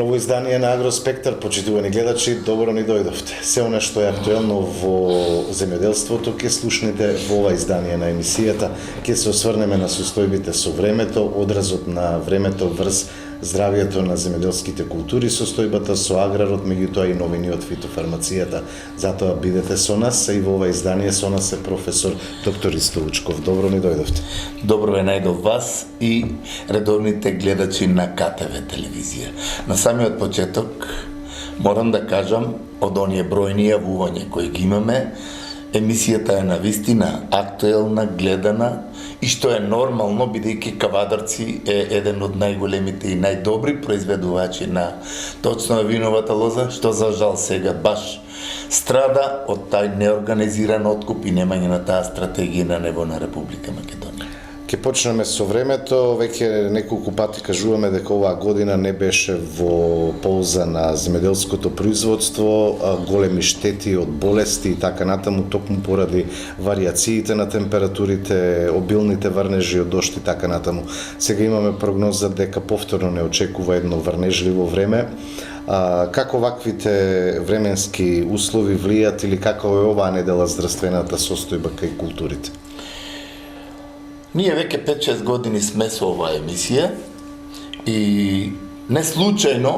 Ново издание на Агроспектар, почитувани гледачи, добро ни дојдовте. Се она што е актуелно во земјоделството ќе слушнете во ова издание на емисијата. Ќе се осврнеме на состојбите со времето, одразот на времето врз здравието на земјоделските култури, состојбата со аграрот, меѓутоа и новини од фитофармацијата. Затоа бидете со нас, и во ова издание со нас е професор доктор Ристо Вучков. Добро ни дојдовте. Добро е најдов вас и редовните гледачи на КТВ телевизија. На самиот почеток морам да кажам, од оние бројни јавувања кои ги имаме, емисијата е навистина актуелна, гледана, и што е нормално, бидејќи Кавадарци е еден од најголемите и најдобри произведувачи на точно виновата лоза, што за жал сега баш страда од тај неорганизиран откуп и немање на таа стратегија на ниво на Република Македонија. Ке почнеме со времето. Веќе неколку пати кажуваме дека оваа година не беше во полза на земјоделското производство, големи штети од болести и така натаму, токму поради варијациите на температурите, обилните врнежи од дожд и така натаму. Сега имаме прогноза дека повторно не очекува едно врнежливо време. Како ваквите временски услови влијат или како е оваа недела здравствената состојба кај културите? Ние веќе 5-6 години сме со оваа емисија и не случајно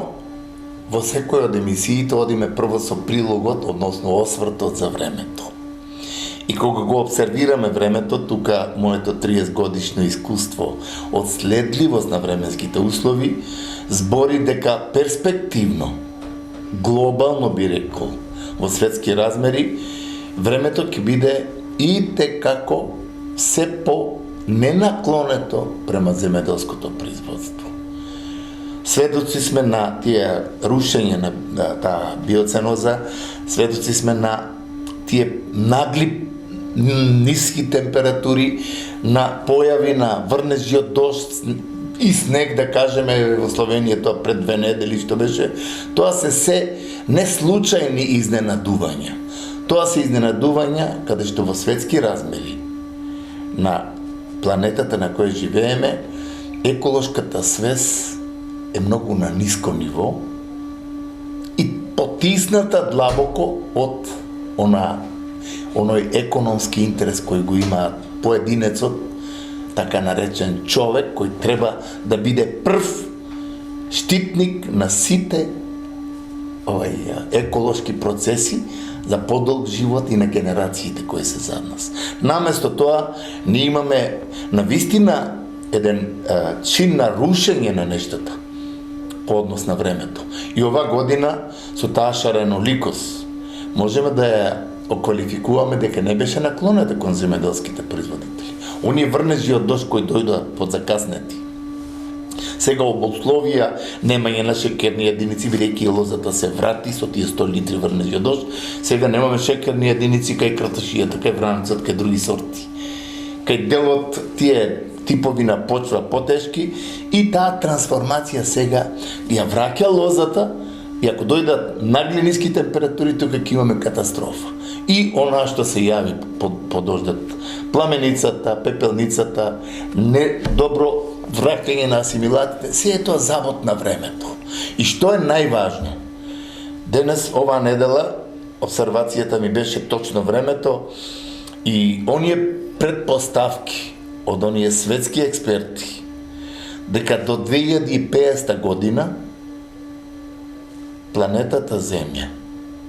во секој од емисиите одиме прво со прилогот, односно освртот за времето. И кога го обсервираме времето, тука моето 30 годишно искуство од следливост на временските услови збори дека перспективно, глобално би рекол, во светски размери, времето ќе биде и текако се по ненаклонето према земјоделското производство. Сведоци сме на тие рушење на таа биоценоза, сведоци сме на тие нагли ниски температури, на појави на врнежи од дожд и снег, да кажеме во Словенија тоа пред 2 недели што беше. Тоа се неслучајни изненадувања. Тоа се изненадувања каде што во светски размери на планетата на која живееме, еколошката свест е многу на ниско ниво и потисната длабоко од оној економски интерес кој го има поединецот, така наречен човек, кој треба да биде прв штитник на сите еколошки процеси за подолг живот и на генерациите кои се зад нас. Наместо тоа, ние имаме навистина еден чин на рушење на нештата по однос на времето. И ова година, со таа шареноликост, можеме да ја оквалификуваме дека не беше наклонета кон земјоделските производители. Оние врнежи од дожд кои дојдоа подзакаснети. Сега об условија немање на шекерни единици, бидејќи лозата се врати со тие 100 литри врнежи од дожд, сега немаме шекерни единици кај краташијата, кај враницот, кај други сорти. Кај делот тие типови на почва потешки и таа трансформација сега ја враќа лозата, и ако дојдат нагли ниски температури, тука ќе имаме катастрофа. И она што се јави по дождот, пламеницата, пепелницата, недобро враќање на асимилатите, се е тоа забот на времето. И што е најважно? Денес, оваа недела, обсервацијата ми беше точно времето и оние предпоставки од оние светски експерти дека до 2050 година планетата Земја,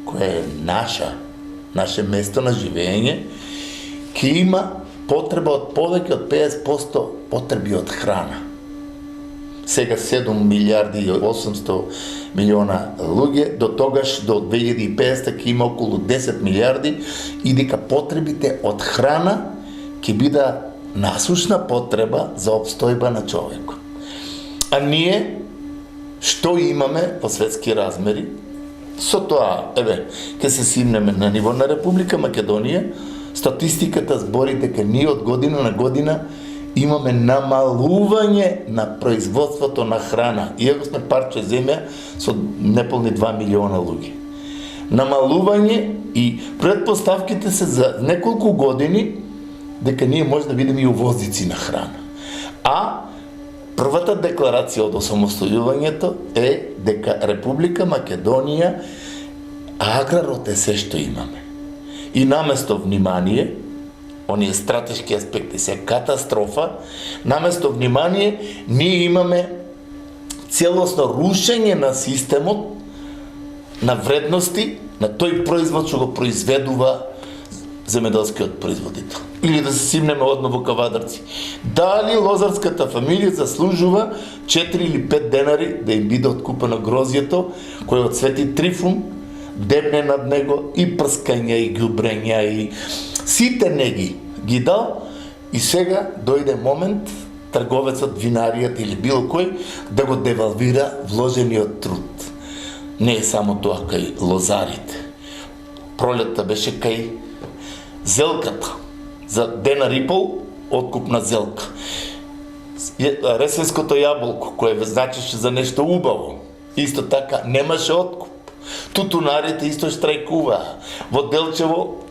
која е наше место на живење, ќе има потреба од повеќе од 50% потреби од храна. Сега 7 милиарди и 800 милиона луѓе, до тогаш, до 2050 ќе има околу 10 милиарди и дека потребите од храна ќе биде насушна потреба за обстојба на човекот. А ние што имаме по светски размери? Со тоа, ќе се симнеме на ниво на Република Македонија, статистиката збори дека ние од година на година имаме намалување на производството на храна, иако сме парче земја со неполни 2 милиона луѓе. Намалување и предпоставките се за неколку години дека ние може да бидеме и увозници на храна. А Првата декларација од осамостојувањето е дека Република Македонија аграрот е се што имаме. И наместо внимание, оние стратешки аспекти се катастрофа, наместо внимание, ние имаме целосно рушење на системот на вредности на тој производ што го произведува земеделскиот производител. Или да се симнеме одново кавадарци. Дали лозарската фамилија заслужува 4 или 5 денари да им биде откупено грозјето, кој од Свети Трифун дебне над него и прскања, и ѓубрења, и сите неги ги дал, и сега дојде момент трговецот, винаријат или било кој да го девалвира вложениот труд. Не е само тоа кај лозарите. Пролетта беше кај зелката. За денар и пол откуп на зелка. Ресенското јаболко, кое значеше за нешто убаво, исто така немаше откуп. Тутунарите исто штрајкуваа. Во Делчево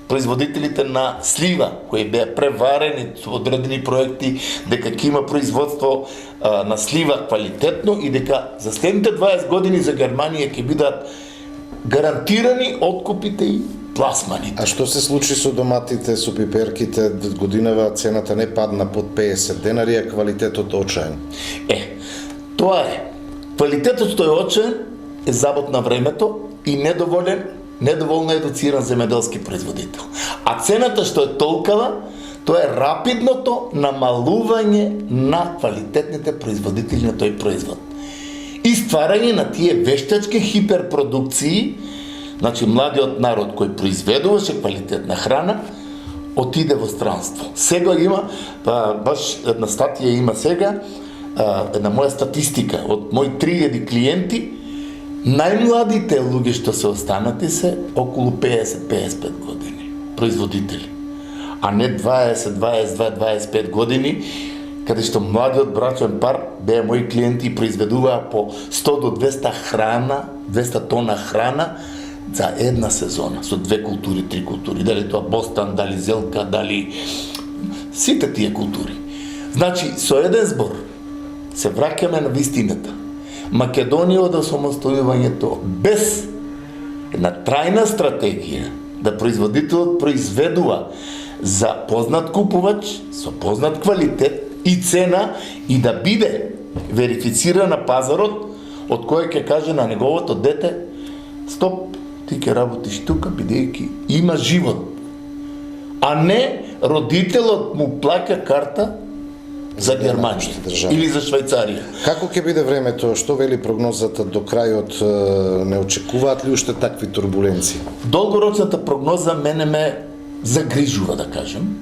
производителите на слива, кои беа преварени со одредени проекти, дека ќе има производство на слива квалитетно и дека за следните 20 години за Германија ќе бидат гарантирани откупите и пласманите. А што се случи со доматите, со пиперките? Годинава цената не падна под 50 денари, а квалитетот очаен. Тоа е. Квалитетот што е очаен е забот на времето и недоволно едуциран земеделски производител. А цената што е толкава, тоа е рапидното намалување на квалитетните производители на тој производ. И стварање на тие вештачки хиперпродукции, значи младиот народ кој произведуваше квалитетна храна, отиде во странство. Сега има, баш една статија има сега, една моја статистика од мои 3000 клиенти, најмладите луѓе што се останати се околу 50-55 години, производители. А не 20, 22, 25 години, каде што младиот брачен пар беа мои клиенти и произведуваа по 100 до 200 тона храна за една сезона, со 2 култури, 3 култури, дали тоа бостан, дали зелка, дали сите тие култури. Значи, со еден збор се враќаме на вистината. Македонија од осамостојувањето без една трајна стратегија да производителот произведува за познат купувач, со познат квалитет и цена и да биде верифициран на пазарот, од кој ќе каже на неговото дете: стоп, ти ќе работиш тука, бидејќи има живот. А не родителот му плаќа карта за Германија или за Швајцарија. Како ќе биде времето? Што вели прогнозата до крајот? Не очекуваат ли уште такви турбуленции? Долгорочната прогноза мене ме загрижува, да кажем.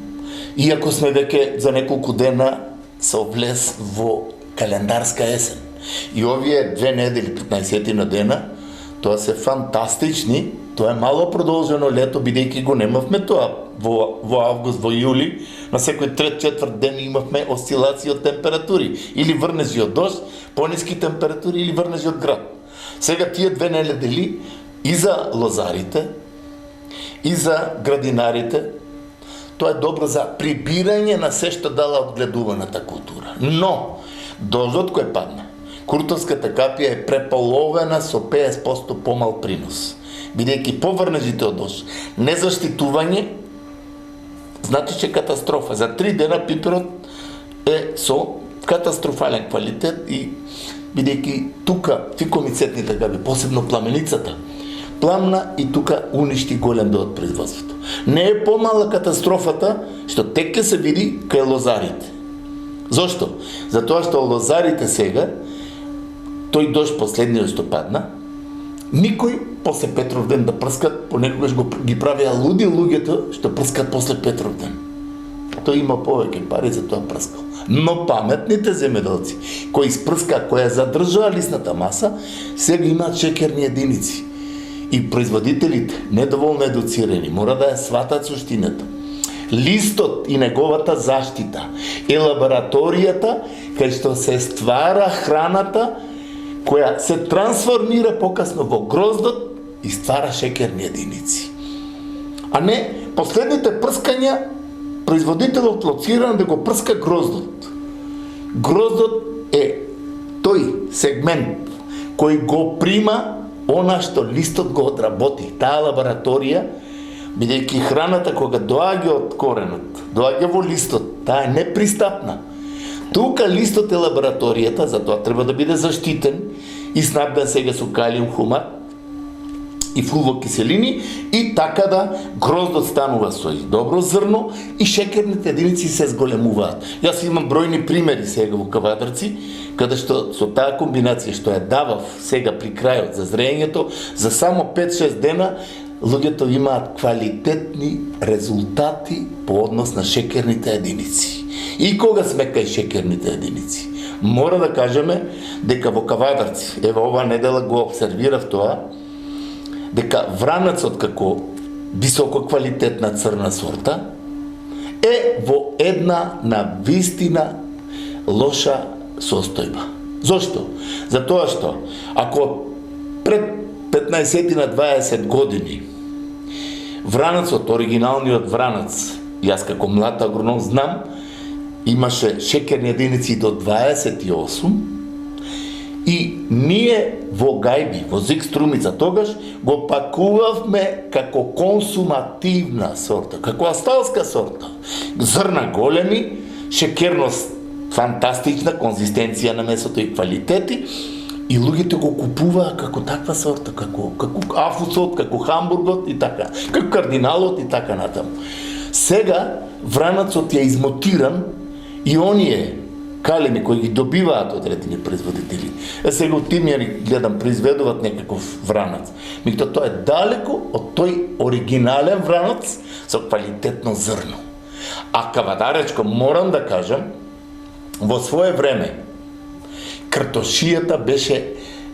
Иако сме веќе за неколку дена се влез во календарска есен. И овие 2 недели, 15 на дена, тоа се фантастични. Тоа е мало продолжено лето, бидејќи го немавме тоа во август, во јули. На секој 3-4 ден имавме осцилации од температури. Или врнежи од дожд, пониски температури, или врнежи од град. Сега тие 2 недели и за лозарите, и за градинарите, тоа е добро за прибирање на се што дала одгледуваната култура. Но, дождот кој падна, Куртовската капија е преполовена со 50% помал принос. Бидејќи поврнежите од дожд, незаштитување, значи че катастрофа. За 3 дена пиперот е со катастрофален квалитет и бидејќи тука фикомицетните габи, посебно пламеницата, пламна и тука уништи голем дел од производството. Не е помала катастрофата што тек ќе се види кај лозарите. Зошто? Затоа што лозарите сега, тој дожд последниот што падна, никој после Петровден да прскат, понекогаш ги правеа луди луѓето што прскат после Петровден. Тој има повеќе пари за тоа прскал. Но паметните земеделци кои спрска, која задржаа лисната маса, сега имаат шекерни единици. И производителите, недоволно едуцирани, мора да ја сватат суштината. Листот и неговата заштита е лабораторијата кај што се ствара храната која се трансформира покасно во гроздот и ствара шекерни единици. А не последните прскања производителот лоциран да го прска гроздот. Гроздот е тој сегмент кој го прима она што листот го одработи, таа лабораторија, бидејќи храната кога доаѓа од коренот, доаѓа во листот, таа е непристапна. Тука листот е лабораторијата, затоа треба да биде заштитен и снабден сега со калиум хумат и флувокиселини и така да гроздот станува со добро зрно и шекерните единици се зголемуваат. Јас имам бројни примери сега во Кавадарци, каде што со таа комбинација што ја давав сега при крајот за зрењето, за само 5-6 дена луѓето имаат квалитетни резултати по однос на шекерните единици. И кога сме кај шекерните единици, мора да кажеме дека во Кавадарци, ева оваа недела го обсервирав тоа, дека вранецот како високо квалитетна црна сорта е во една на вистина лоша состојба. Зошто? Затоа што ако пред 15 на 20 години вранецот, оригиналниот вранец, јас како млад агроном знам, имаше шекерни единици до 28 и ние во гајби, во Зик Струмица тогаш го пакувавме како консумативна сорта, како асталска сорта. Зрна големи, шекерност фантастична, конзистенција на месото и квалитети, и луѓето го купуваа како таква сорта, како афусот, како хамбургот и така, како кардиналот и така натаму. Сега вранецот е измотиран и оние калеми кои ги добиваат одредени производители. Сега од тимјани гледам произведуваат некаков вранец. Меѓутоа тоа е далеко од тој оригинален вранец со квалитетно зрно. А кавадаречко, морам да кажам, во свое време картошијата беше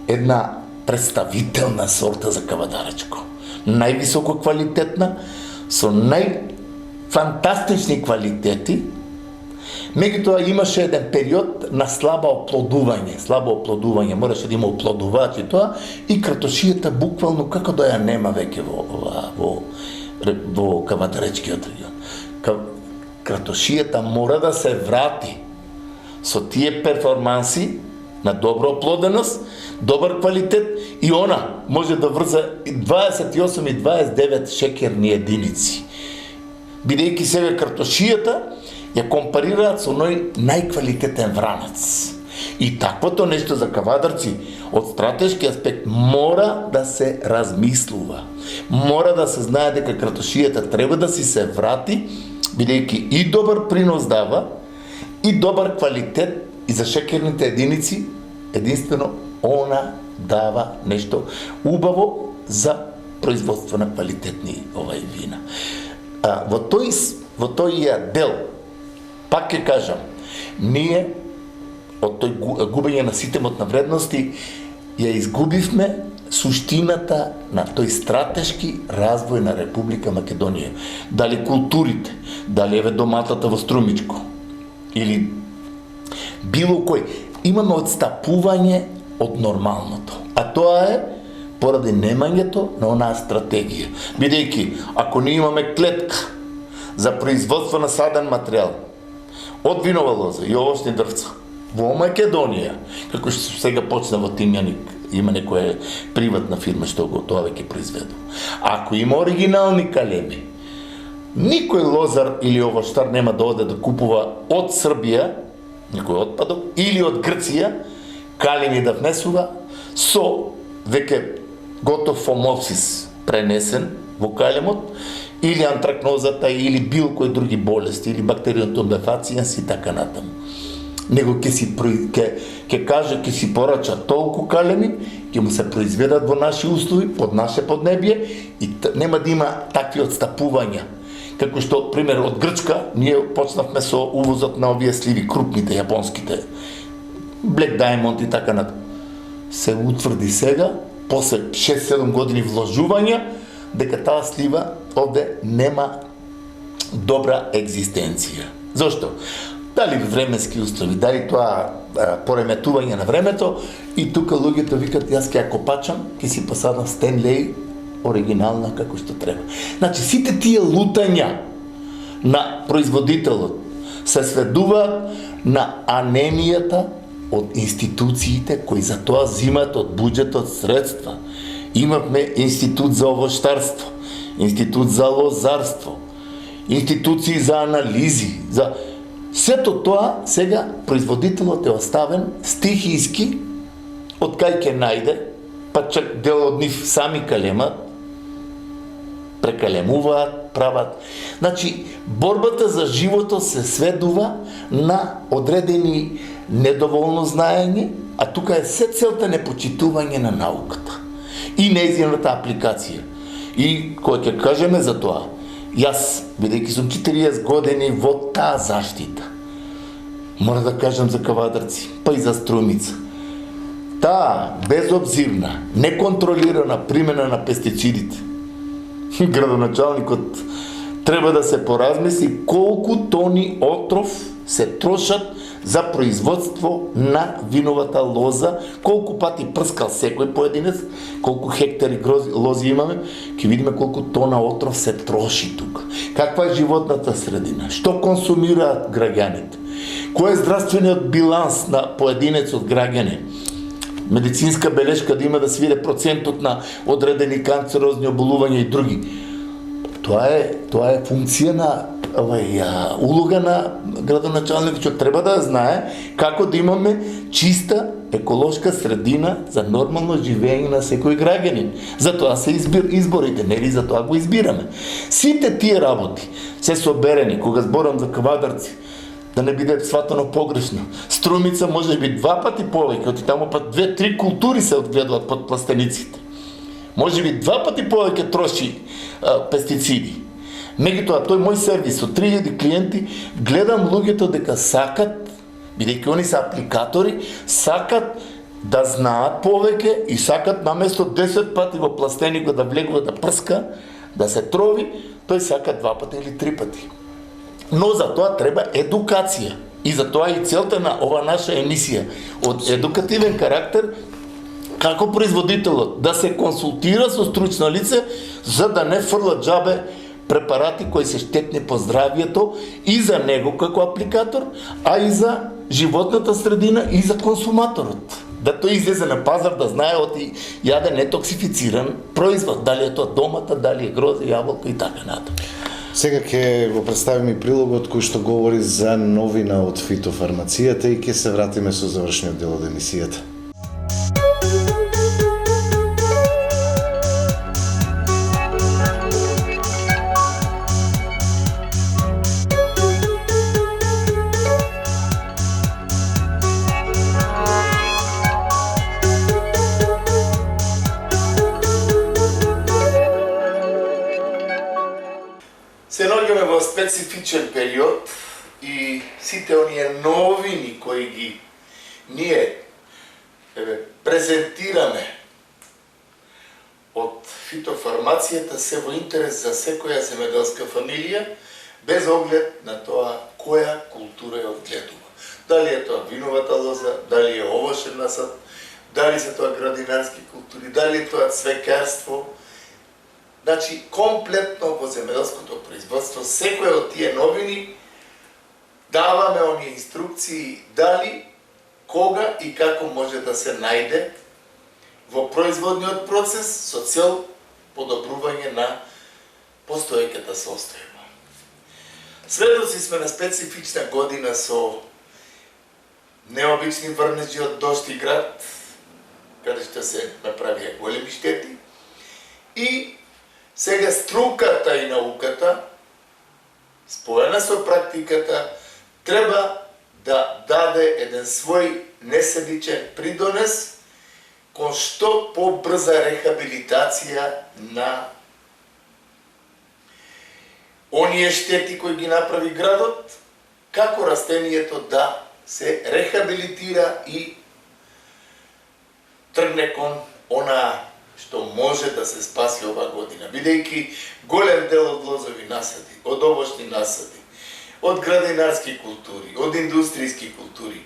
една представителна сорта за кавадаречко. Највисоко квалитетна, со најфантастични квалитети. Меѓутоа имаше еден период на слабо оплодување, мораше да има оплодувач и тоа, и картошијата буквално како да ја нема веќе во кавадаречкиот регион. Картошијата мора да се врати со тие перформанси на добра оплоденост, добар квалитет и она може да врза 28 и 29 шекерни единици. Бидејќи сега картошијата ја компарираат со најквалитетен вранец. И таквото нешто за Кавадарци од стратешки аспект мора да се размислува. Мора да се знае дека картошијата треба да си се врати, бидејќи и добар принос дава, и добар квалитет, и за шекерните единици, единствено она дава нешто убаво за производство на квалитетни вина. Во тој дел, пак ќе кажам, ние од тој губење на системот на вредности ја изгубивме суштината на тој стратешки развој на Република Македонија. Дали културите, дали еве доматата во Струмичко, или било кој, имаме одстапување од нормалното. А тоа е поради немањето на онаа стратегија. Бидејќи, ако ние имаме клетка за производство на саден материјал од винова лоза и овошни дрвца во Македонија, како што сега почна во Тимјаник, има некоја приватна фирма што го тоа веќе произведува. Ако има оригинални калеми, никој лозар или овоштар нема да оде да купува од Србија некој отпадок или од Грција калеми да внесува со веќе готов фомопсис пренесен во калемот, или антракнозата, или било кои други болести, или бактеријното бефацијанс и така натаму. Него ќе си порача толку калеми, ќе му се произведат во наши услови, под наше поднебие и нема да има такви отстапувања. Како што, пример, од Грчка, ние почнавме со увозот на овие сливи, крупните, јапонските, Black Diamond и така натаму. Се утврди сега, после 6-7 години вложувања, дека таа слива овде нема добра екзистенција. Зошто? Дали временски услови, дали тоа пореметување на времето, и тука луѓето викат, јас ќе ја копачам, ќе си посадам Стенлеј, оригинална како што треба. Значи, сите тие лутања на производителот се сведуваат на анемијата од институциите кои за тоа зимат од буџетот средства. Имавме институт за овоштарство, институт за лозарство, институции за анализи, за сето тоа сега производителот е оставен стихиски од кај ќе најде, па чак дел од нив сами калемат, прекалемуваат, прават. Значи, борбата за животот се сведува на одредени недоволно знаење, а тука е се целта непочитување на науката и нејзината апликација. И кој ќе кажеме за тоа, јас, бидејќи сум 40 години во таа заштита, мора да кажам за Кавадарци, па и за Струмица. Таа безобзирна, неконтролирана примена на пестицидите. Градоначалникот треба да се поразмисли колку тони отров се трошат за производство на виновата лоза, колку пати прскал секој поединец, колку хектари лози имаме, ќе видиме колку тона отров се троши тука. Каква е животната средина? Што консумираат граѓаните? Кој е здравствениот биланс на поединец од граѓани? Медицинска белешка да има да свире процентот на одредени канцерозни оболувања и други. Тоа е функција на улога на градоначалникот, што треба да знае како да имаме чиста еколошка средина за нормално живење на секој граѓанин. Затоа се изборите, нели затоа го избираме. Сите тие работи се соберени, кога зборам за Кавадарци, да не биде сватано погрешно. Струмица може би 2 пати повеќе, оти таму па 2-3 култури се одгледуваат под пластениците. Може би 2 пати повеќе троши пестициди. Меѓутоа, тој мој сервис од 3000 клиенти, гледам луѓето дека сакат, бидејќи они се апликатори, сакат да знаат повеќе и сакат наместо 10 пати во пластеникот да влегува да прска, да се трови, тој сака 2 пати или 3 пати. Но за тоа треба едукација. И за тоа и целта на ова наша емисија од едукативен карактер, како производителот да се консултира со стручно лице за да не фрла џабе препарати кои се штетни по здравието и за него како апликатор, а и за животната средина и за консуматорот. Да тој излезе на пазар да знае оти јаде нетоксифициран производ, дали е тоа домата, дали е грозе, јаболко и така натаму. Сега ќе го представиме и прилогот кој што говори за новина од фитофармацијата и ќе се вратиме со завршниот дел од емисијата. Се наоѓаме во специфичен период и сите оние новини кои ги ние презентираме од фитофармацијата се во интерес за секоја земјоделска фамилија, без оглед на тоа која култура ја одгледува. Дали е тоа виновата лоза, дали е овошен насад, дали се тоа градинарски култури, дали е тоа цвекарство. Значи, комплетно во земјоделското производство, секоја од тие новини даваме оние инструкции дали, кога и како може да се најде во производниот процес со цел подобрување на постоеќата состојба. Сведоци сме на специфична година со необични врнежи од дожд и град, каде што се направија големи штети, и сега струката и науката, споена со практиката, треба да даде еден свој неседичен придонес кон што побрза рехабилитација на оние штети кои ги направи градот, како растението да се рехабилитира и тргне кон она што може да се спаси ова година, бидејќи голем дел од лозови насади, од овошни насади, од градинарски култури, од индустријски култури,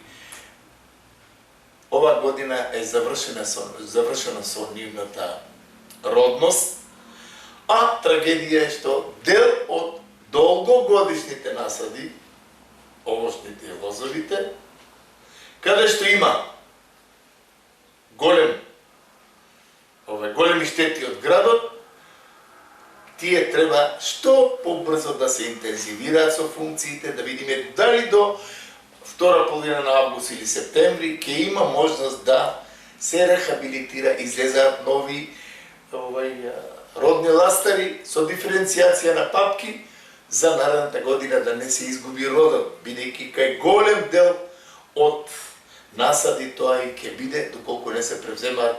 ова година е завршена со нивната родност, а трагедија е што дел од долгогодишните насади, овошните и лозовите, каде што има големи штети од градот, тие треба што побрзо да се интензивираат со функциите, да видиме дали до втора половина на август или септември ќе има можност да се рехабилитира, излезаат нови родни ластари со диференцијација на папки за наредната година да не се изгуби родот, бидејќи кај голем дел од насади тоа и ќе биде доколку не се превземаат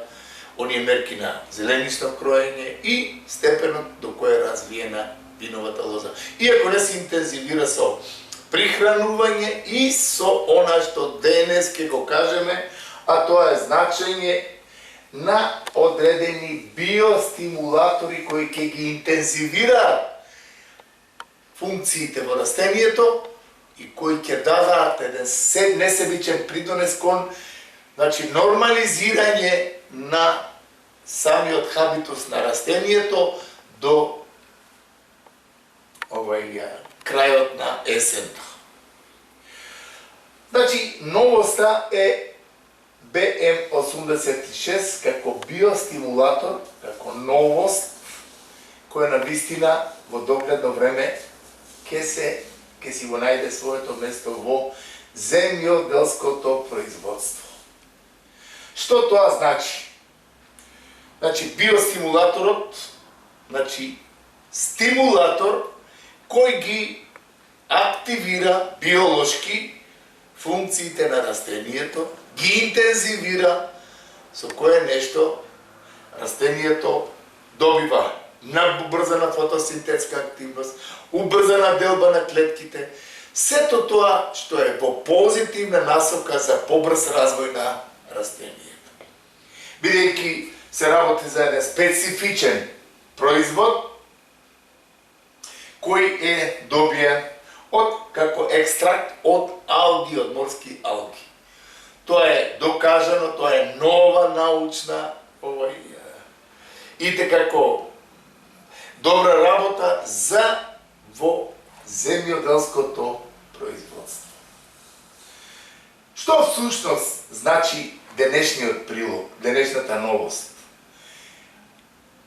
оние мерки на зеленично кроење и степенот до кој е развиена виновата лоза. Иако не се интензивира со прихранување и со она што денес ќе го кажеме, а тоа е значење на одредени биостимулатори кои ќе ги интензивираат функциите во растението и кои ќе дадат еден несебичен придонес кон нормализирање на самиот хабитус на растението до крајот на есента. Новоста е BM86 како биостимулатор, како новост, која на вистина во догледно време ќе си го најде своето место во земјоделското производство. Што тоа значи? Биостимулаторот, стимулатор кој ги активира биолошки функциите на растението, ги интензивира, со кое нешто растението добива убрзана фотосинтетска активност, убрзана делба на клетките, сето тоа што е во позитивна насока за побрз развој на растението. Бидејќи се работи за еден специфичен производ кој е добиен како екстракт од алги, од морски алги. Тоа е докажано, тоа е нова научна и како добра работа за во земјоделското производство. Што всушност значи денешниот прилог, денешната новост?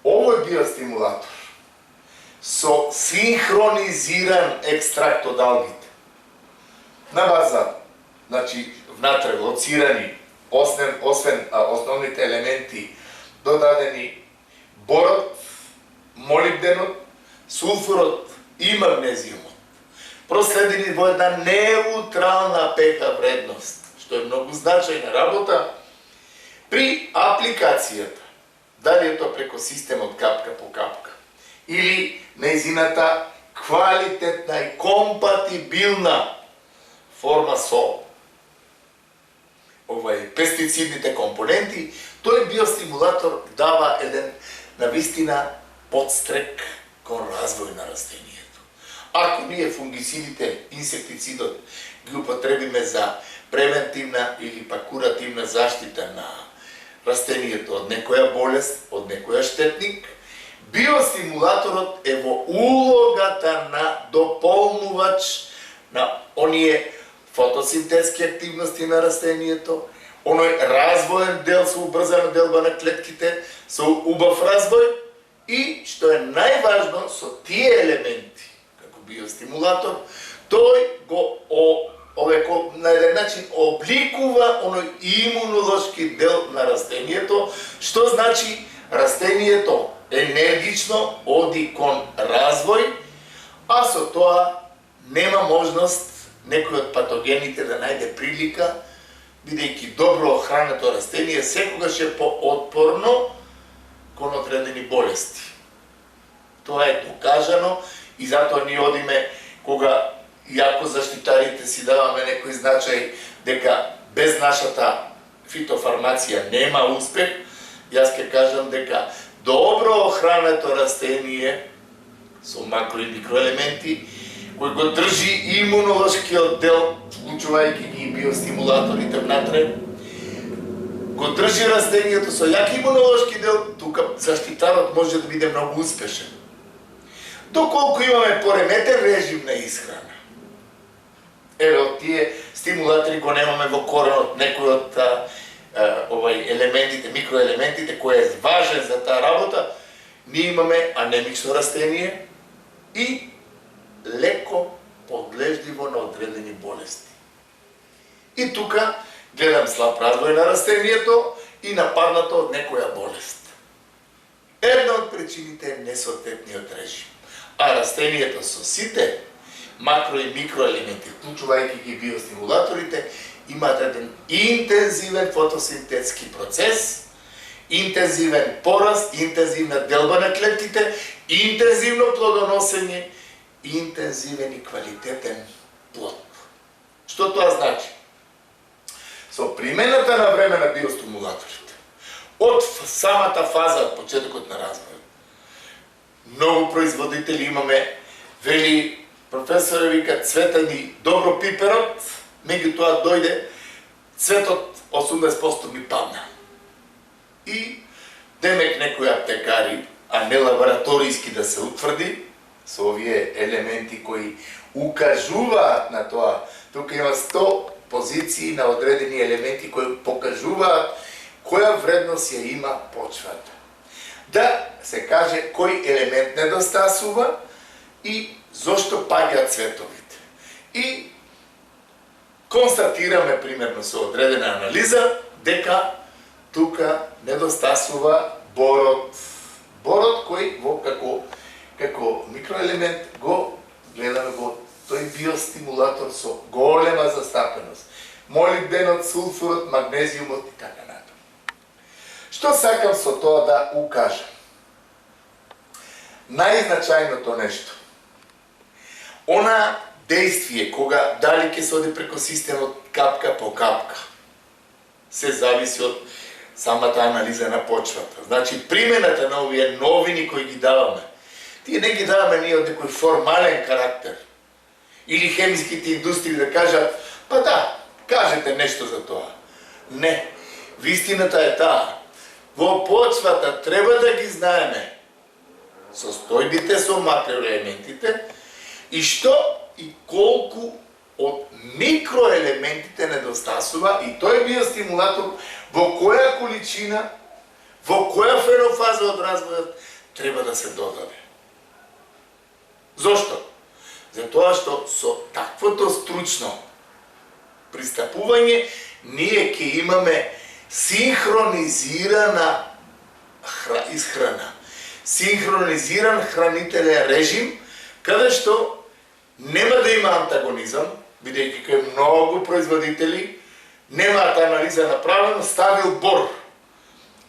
Овој биостимулатор со синхронизиран екстракт од алгите на база, внатре лоцирани, освен основните елементи, додадени борот, молибденот, сулфурот и магнезиумот, проследени во една неутрална pH вредност, што е многу значајна работа при апликацијата, дали е тоа преко системот капка по капка, или нејзината квалитетна и компатибилна форма со пестицидните компоненти, тој биостимулатор дава еден навистина подстрек кон развој на растението. Ако ние фунгицидите, инсектицидот ги употребиме за превентивна или пак куративна заштита на растението од некоја болест, од некоја штетник, биостимулаторот е во улогата на дополнувач на оние фотосинтетски активности на растението, оној развоен дел со убрзана делба на клетките, со убав развој и, што е најважно, со тие елементи, како биостимулатор, тој го на еден начин обликува оној имунолошки дел на растението, што значи растението енергично оди кон развој, а со тоа нема можност некој од патогените да најде прилика, бидејќи добро охрането растение секогаш е поотпорно кон одредени болести. Тоа е докажано и затоа ние одиме, кога иако заштитарите си даваме некој значај дека без нашата фитофармација нема успех, јас ќе кажам дека добро охрането растение со макро и микроелементи кој го држи имунолошкиот дел, вклучувајќи ги биостимулаторите внатре, го држи растението со јак имунолошки дел, тука заштитарот може да биде многу успешен. Доколку имаме пореметен режим на исхрана, Еве, од тие стимулатори го немаме во коренот, некој од елементите, микроелементите, кој е важен за таа работа, ние имаме анемично растение и леко подлежливо на одредени болести. И тука гледам слаб развој на растението и нападнато од некоја болест. Една од причините е несоответниот режим. А растението со сите макро и микроелементи, вклучувајќи ги биостимулаторите, имаат еден интензивен фотосинтетски процес, интензивен пораст, интензивна делба на клетките, интензивно плодоносење, интензивен и квалитетен плод. Што тоа значи? Со примената на време на биостимулаторите, од самата фаза, од почетокот на развој, многу производители имаме, вели професор вика, цветен и добро пиперот, меѓутоа дојде, цветот 80% ми падна. И демек некои аптекари, а не лабораторијски да се утврди, со овие елементи кои укажуваат на тоа, тука има 100 позиции на одредени елементи кои покажуваат која вредност ја има почвата. Да се каже кој елемент недостасува и зошто паѓаат цветовите. И констатираме примерно со одредена анализа дека тука недостасува борот. Борот кој во како микроелемент го гледаме во тој биостимулатор со голема застапеност. Молибденот, сулфурот, магнезиумот и така натаму. Што сакам со тоа да укажам? Најзначајното нешто. Она действие кога дали ќе се оди преко системот капка по капка, се зависи од самата анализа на почвата. Значи, примената на овие новини кои ги даваме, тие не ги даваме ние од некој формален карактер. Или хемиските индустрии да кажат, па да, кажете нешто за тоа. Не, вистината е таа. Во почвата треба да ги знаеме состојбите со макроелементите и што и колку од микроелементите недостасува и тој биостимулатор во која количина, во која фенофаза од развојот треба да се додаде. Зошто? Затоа што со таквото стручно пристапување ние ќе имаме синхронизирана исхрана, синхронизиран хранителен режим, каде што нема да има антагонизам, бидејќи кај многу производители немаат анализа направено, ставил бор.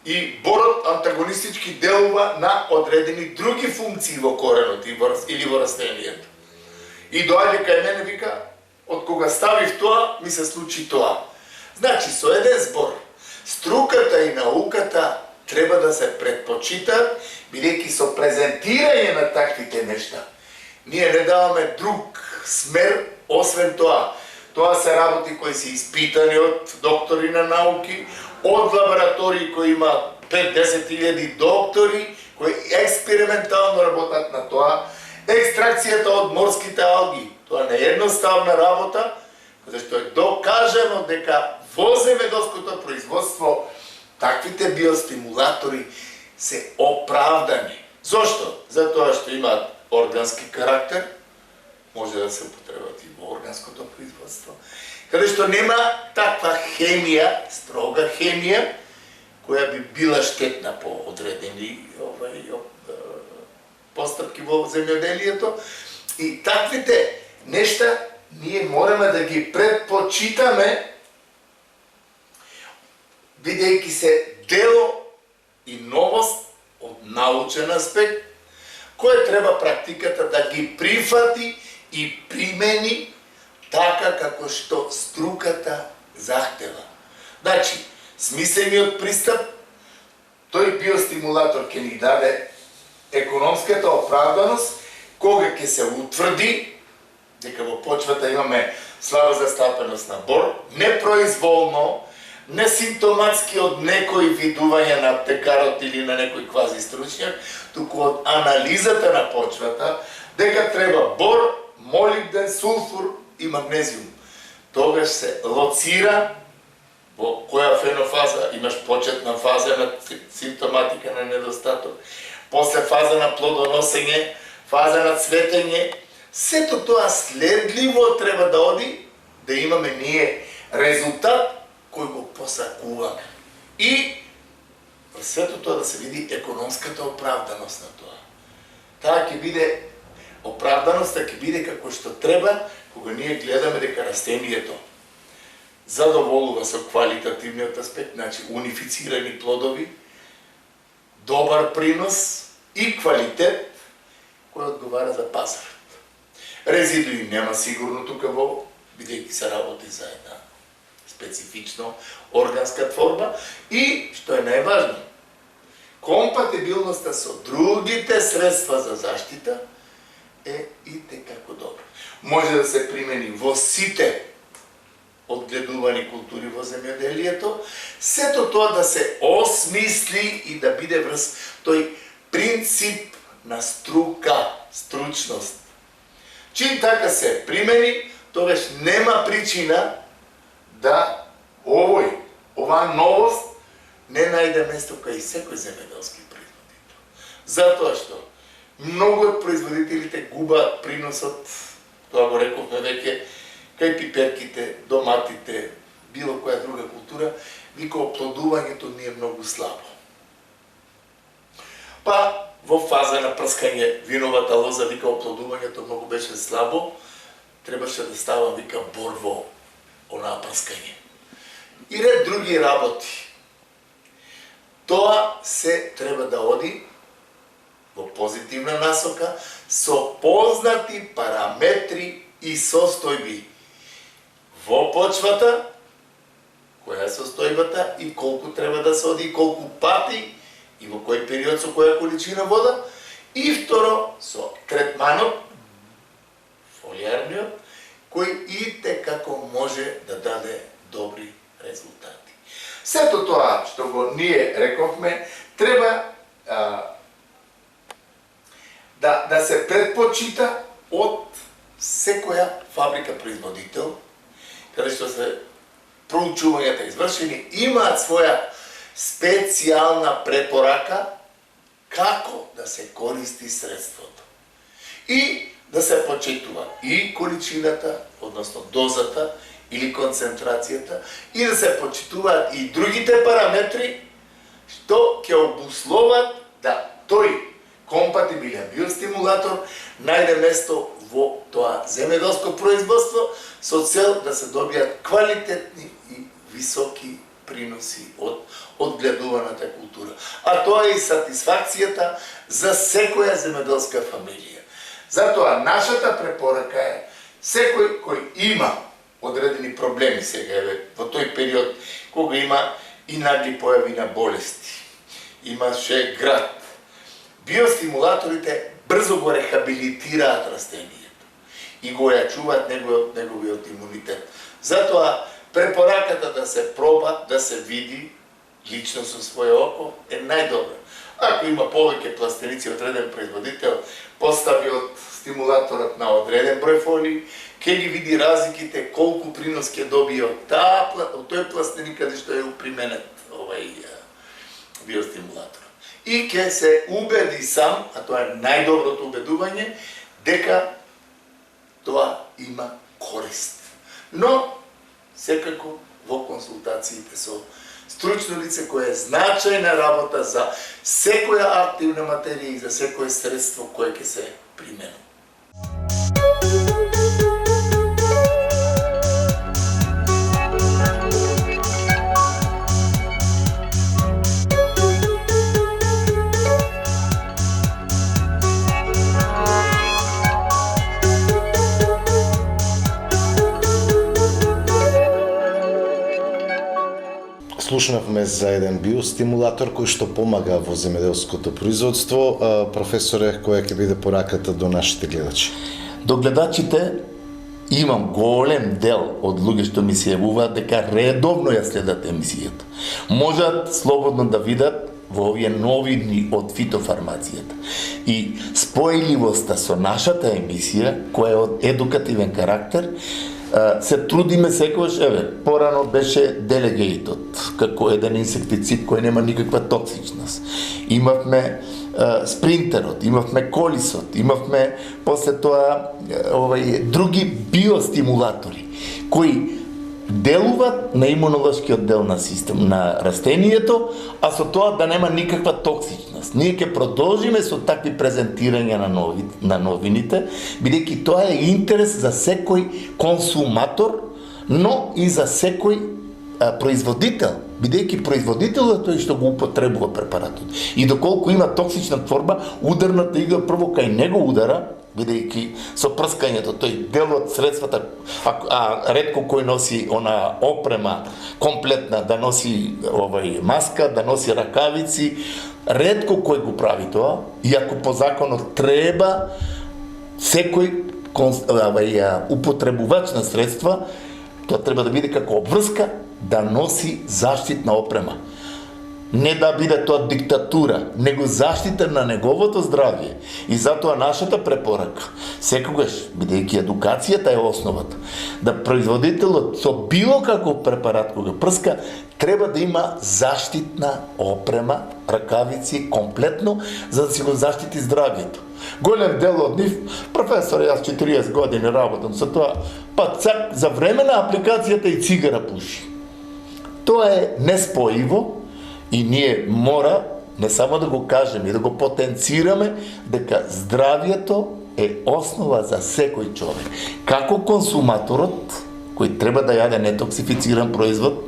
И борот антагонистички делува на одредени други функции во коренот или во растението. И доаѓа кај мене вика, од кога ставив тоа, ми се случи тоа. Значи, со еден збор, струката и науката треба да се предпочитат, бидејќи со презентирање на таквите нешта, ние не даваме друг смер, освен тоа. Тоа се работи кои се испитани од доктори на науки, од лаборатории кои има 5-10 000 доктори, кои експериментално работат на тоа, екстракцијата од морските алги, тоа не е едноставна работа, зашто е докажано дека во земјоделското производство таквите биостимулатори се оправдани. Зошто? Затоа што имаат органски карактер, може да се употребат и во органското производство, каде што нема таква хемија, строга хемија, која би била штетна по одредени постапки во земјоделието. И таквите нешта ние мораме да ги предпочитаме, бидејќи се дело и новост од научен аспект, кој треба практиката да ги прифати и примени така како што струката захтева. Значи, смислениот пристап, тој биостимулатор ќе ни даде економската оправданост, кога ќе се утврди дека во почвата имаме слаба застапеност на бор, непроизволно, несимптоматски од некои видувања на аптекарот или на некој квази стручњак, туку од анализата на почвата, дека треба бор, молибден, сулфур и магнезиум. тогаш се лоцира во која фенофаза имаш почетна фаза на симптоматика на недостаток, после фаза на плодоносење, фаза на цветење, сето тоа следливо треба да оди, да имаме ние резултат кој го посакуваме. И во сето тоа да се види економската оправданост на тоа. Таа ќе биде оправданоста ќе биде како што треба кога ние гледаме дека растението задоволува со квалитативниот аспект, значи унифицирани плодови, добар принос и квалитет кој одговара за пазарот. Резидуи нема сигурно тука во, бидејќи се работи за една специфично органска творба и, што е најважно, компатибилноста со другите средства за заштита е и текако добро. Може да се примени во сите одгледувани култури во земјоделието, сето тоа да се осмисли и да биде врз тој принцип на струка, стручност. Чим така се примени, тогаш нема причина да оваа новост не најде место кај секој земјоделски производител. Затоа што многу од производителите губаат приносот, тоа го рековме веќе, кај пиперките, доматите, било која друга култура, вика оплодувањето ни е многу слабо. Па во фаза на прскање виновата лоза, вика оплодувањето многу беше слабо, требаше да ставам, вика, бор во онаа прскање. И ред други работи. Тоа се треба да оди во позитивна насока со познати параметри и состојби во почвата, која е состојбата и колку треба да се оди, и колку пати и во кој период со која количина вода, и второ со третманот, фолиарниот, кој и како може да даде добри резултати. Сето тоа што го ние рековме, треба да се предпочита од секоја фабрика производител, каде што се проучувањата извршени, имаат своја специјална препорака како да се користи средството. И да се почитува и количината, односно дозата или концентрацијата, и да се почитуваат и другите параметри што ќе обусловат да тој компатибилен биостимулатор најде место во тоа земјоделско производство со цел да се добијат квалитетни и високи приноси од одгледуваната култура. А тоа е и сатисфакцијата за секоја земјоделска фамилија. Затоа нашата препорака е секој кој има одредени проблеми сега, во тој период кога има и нагли појави на болести, имаше град, биостимулаторите брзо го рехабилитираат растенијето и го јачуваат неговиот имунитет. Затоа препораката да се проба, да се види лично со своје око е најдобра. Ако има повеќе пластеници од одреден производител, постави од стимулаторот на одреден број фолии, ќе ги види разликите, колку принос ќе добие од тој пластеник каде што е применет овај биостимулатор. И ќе се убеди сам, а тоа е најдоброто убедување, дека тоа има корист. Но секако во консултациите со стручно лице кое е значајна работа за секоја активна материја и за секое средство кое ќе се примени. Слушнавме за еден биостимулатор кој што помага во земјоделското производство. Професоре, која ќе биде пораката до нашите гледачи? До гледачите имам голем дел од луѓе што ми се јавуваат дека редовно ја следат емисијата. Можат слободно да видат во овие новини од фитофармацијата. И спојливоста со нашата емисија, која е од едукативен карактер, се трудиме секогаш, порано беше делегейтот, како еден инсектицид кој нема никаква токсичност. Имавме спринтерот, имавме колисот, имавме после тоа други биостимулатори кои делуваат на имунолошкиот дел на систем на растението, а со тоа да нема никаква токсичност. Ние ќе продолжиме со такви презентирања на новините, бидејќи тоа е интерес за секој консуматор, но и за секој производител, бидејќи производителот тој што го употребува препаратот. И доколку има токсична творба, ударната игла прво кај него удара, бидејќи со прскањето тој дел од средствата, ретко кој носи она опрема комплетна, да носи маска, да носи ракавици, ретко кој го прави тоа, иако по законот треба секој употребувач на средства, тоа треба да биде како обврска да носи заштитна опрема. Не да биде тоа диктатура, него заштита на неговото здравје. И затоа нашата препорака, секогаш, бидејќи едукацијата е основата, да производителот со било каков препарат кога прска, треба да има заштитна опрема, ракавици, комплетно, за да си го заштити здравјето. Голем дел од нив, професор, јас 40 години работам со тоа, па цак за време на апликацијата и цигара пуши. Тоа е неспоиво, и ние мора не само да го кажеме и да го потенцираме дека здравјето е основа за секој човек. Како консуматорот кој треба да јаде нетоксифициран производ,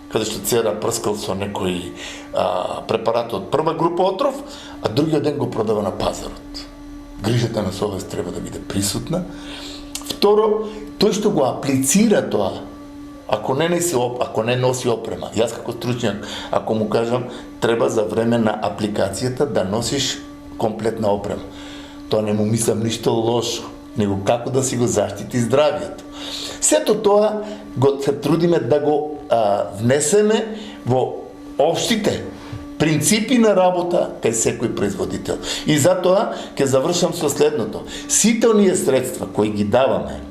каде што цела прскал со некој препарат од прва група отров, а другиот ден го продава на пазарот. Грижата на совест треба да биде присутна. Второ, тој што го аплицира тоа, ако не носи опрема, јас како стручњак, ако му кажам, треба за време на апликацијата да носиш комплетна опрема. Тоа не му мислам ништо лошо, него како да си го заштити здравјето. Сето тоа се трудиме да го внесеме во општите принципи на работа кај секој производител. И затоа ќе завршам со следното. Сите оние средства кои ги даваме,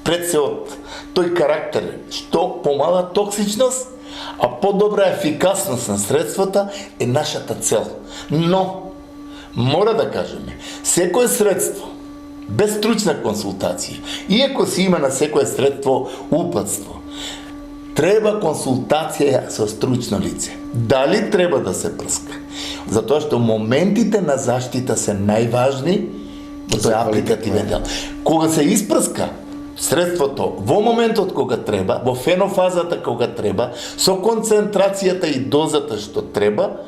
пред се од тој карактер, што помала токсичност, а подобра ефикасност на средствата е нашата цел. Но, мора да кажеме, секое средство, без стручна консултација, иако си има на секое средство упатство, треба консултација со стручно лице. Дали треба да се прска? Затоа што моментите на заштита се најважни во тој апликативен дел. Кога се испрска средството во моментот кога треба, во фенофазата кога треба, со концентрацијата и дозата што треба,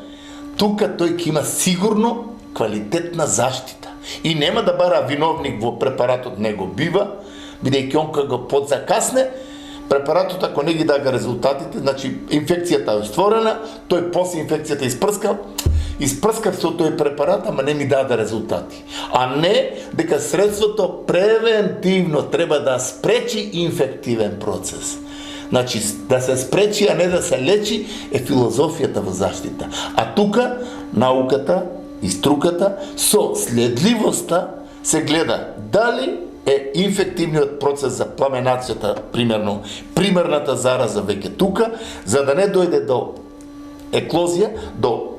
тука тој ќе има сигурно квалитетна заштита. И нема да бара виновник во препаратот, не го бива, бидејќи он кога го подзакасне, препаратот ако не ги дага резултатите, значи инфекцијата е створена, тој после инфекцијата испрскав со тој препарат, ама не ми даде резултати. А не дека средството превентивно треба да спречи инфективен процес. Значи, да се спречи, а не да се лечи, е филозофијата во заштита. А тука, науката и струката, со следливоста се гледа дали е инфективниот процес за пламенацијата, примерно, примерната зараза веќе тука, за да не дојде до еклозија, до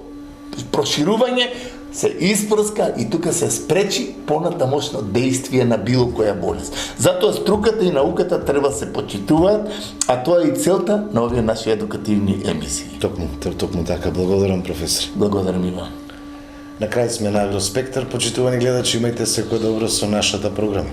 проширување, се испрска и тука се спречи понатамошно дејствие на било која болест. Затоа струката и науката треба се почитуваат, а тоа е и целта на овие наши едукативни емисии. Токму така, благодарам професор. Благодарам и вам. На крај сме на Агроспектар, почитувани гледачи, имајте секој добро со нашата програма.